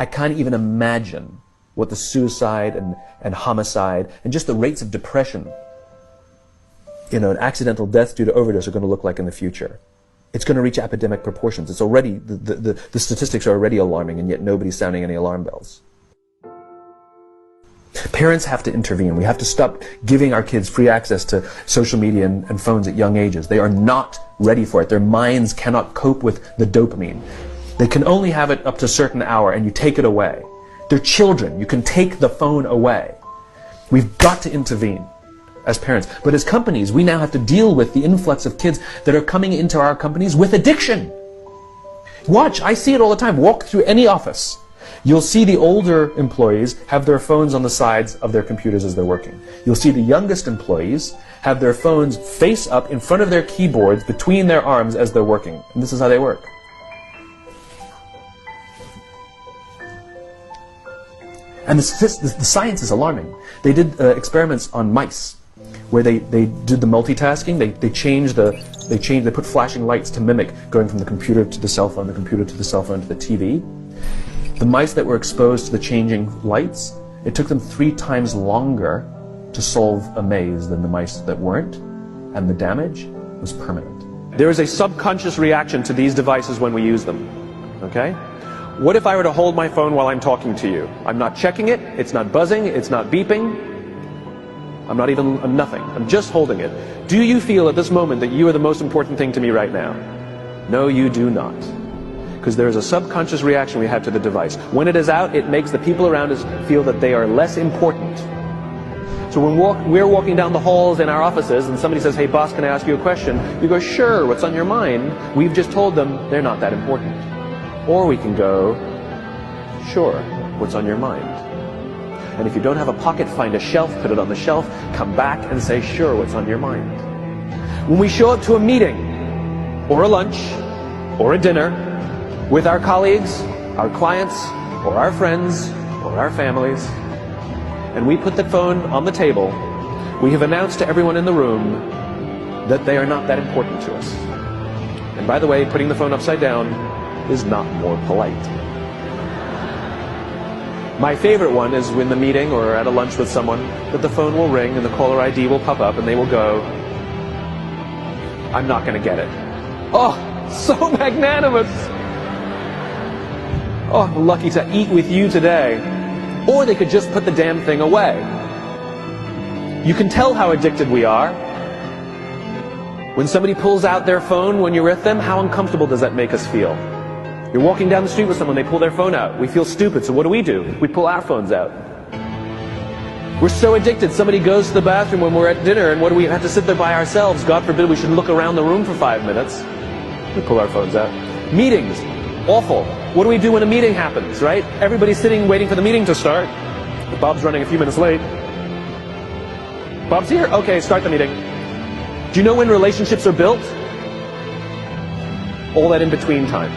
I can't even imagine what the suicide and homicide and just the rates of depression, and accidental deaths due to overdose are going to look like in the future. It's going to reach epidemic proportions. It's already, the statistics are already alarming, and yet nobody's sounding any alarm bells. Parents have to intervene. We have to stop giving our kids free access to social media and phones at young ages. They are not ready for it. Their minds cannot cope with the dopamine. They can only have it up to a certain hour, and you take it away. They're children. You can take the phone away. We've got to intervene as parents. But as companies, we now have to deal with the influx of kids that are coming into our companies with addiction. Watch, I see it all the time. Walk through any office. You'll see the older employees have their phones on the sides of their computers as they're working. You'll see the youngest employees have their phones face up in front of their keyboards between their arms as they're working. And this is how they work. And the science is alarming. They did experiments on mice where they did the multitasking. They put flashing lights to mimic going from the computer to the cell phone, the computer to the cell phone to the TV. The mice that were exposed to the changing lights, it took them 3 times longer to solve a maze than the mice that weren't, and the damage was permanent. There is a subconscious reaction to these devices when we use them, okay? What if I were to hold my phone while I'm talking to you? I'm not checking it, it's not buzzing, it's not beeping, I'm not even nothing, I'm just holding it. Do you feel at this moment that you are the most important thing to me right now? No, you do not. Because there is a subconscious reaction we have to the device. When it is out, it makes the people around us feel that they are less important. So when we're walking down the halls in our offices and somebody says, hey boss, can I ask you a question? You go, sure, what's on your mind? We've just told them they're not that important. Or we can go, sure, what's on your mind? And if you don't have a pocket, find a shelf, put it on the shelf, come back and say, sure, what's on your mind? When we show up to a meeting, or a lunch, or a dinner, with our colleagues, our clients, or our friends, or our families, and we put the phone on the table, we have announced to everyone in the room that they are not that important to us. And by the way, putting the phone upside down is not more polite. My favorite one is when the meeting or at a lunch with someone, that the phone will ring and the caller ID will pop up and they will go, I'm not going to get it. Oh, so magnanimous! Oh, I'm lucky to eat with you today. Or they could just put the damn thing away. You can tell how addicted we are. When somebody pulls out their phone when you're with them, how uncomfortable does that make us feel? You're walking down the street with someone, they pull their phone out. We feel stupid, so what do? We pull our phones out. We're so addicted. Somebody goes to the bathroom when we're at dinner, and what do we have to sit there by ourselves? God forbid we should look around the room for 5 minutes. We pull our phones out. Meetings. Awful. What do we do when a meeting happens, right? Everybody's sitting waiting for the meeting to start. Bob's running a few minutes late. Bob's here? Okay, start the meeting. Do you know when relationships are built? All that in between time.